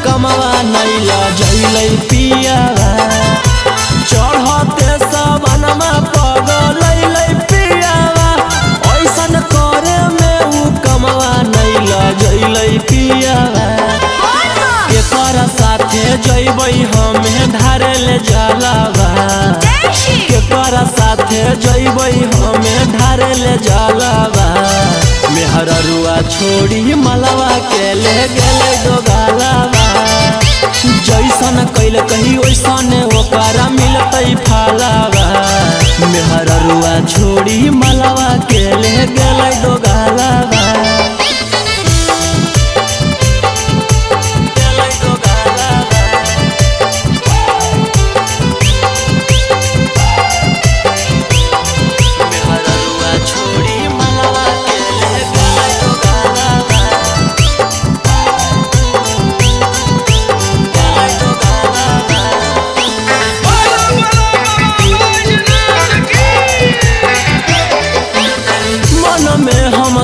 कमवा नैला जैलै पियावा चढ़ते सबनमा पगलैलै पियावा ऐसन करे में उ कमवा नैला जैलै पियावा केकर साथे जैबै हमें धारे ले जलावा केकर साथे जैबै हमें धारे ले जलावा मेहररुआ छोड़ी मलवा के ले गेले दोगालावा जैसन कैल कही वैसन ओकरा मिलतै फालावा मेहररुआ छोड़ी मलवा के ले गेले दोगालावा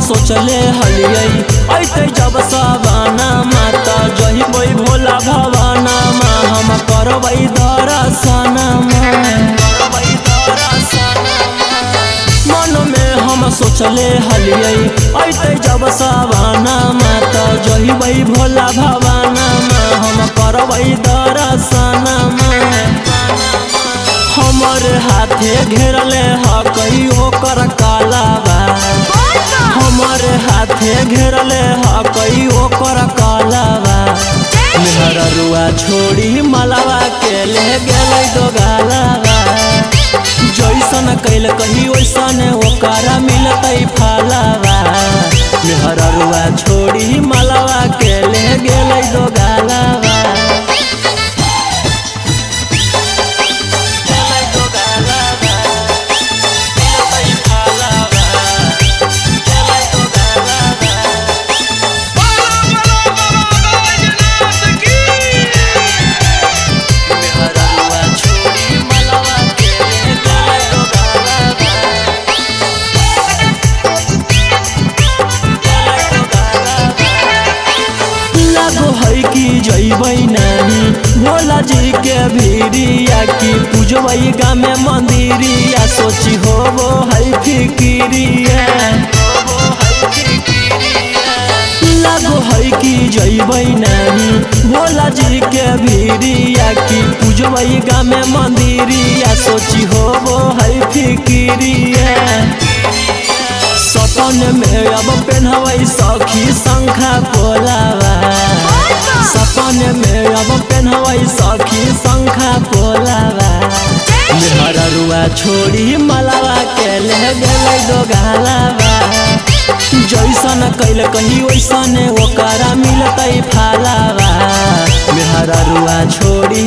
सोचले हलियै ऐते जब सवाना माता जहिबै भोला भवाना मा हम करबै दर्शना मन में हम सोचले हलियै ऐते जब सवाना माता जहिबै भोला भवाना मा हम करबै दर्शना हमर हाथे घेरले हकई ओकर कालावा हमारे हाथे घेरले हकई ओकर कालावा मेहररुआ छोड़ी मलवा के ले गेलै दोगालावा जैसन कैल कही वैसन ओकरा मिलतै फालावा मेहररुआ छोड़ी मलवा के ले गेलै दोगालावा जैबै नहीं भोला जी के भीरिया की पूजबै गाँव में मंदिरिया सोची होबो है फिकिरिया लागो है कि जैबै नहीं भोला जी के भीरिया की पूजबै गाँव में मंदिरिया सोची होबो है फिकिरिया सपन में अब पहनबै सखी शंखा पोलावा सपन में अब पहनबै सखी शंखा पोलावा मेहररुआ छोड़ी मलवा के ले गेलै दोगालावा जैसन कैल कही वैसन ओकरा मिलतै फालावा मेहररुआ छोड़ी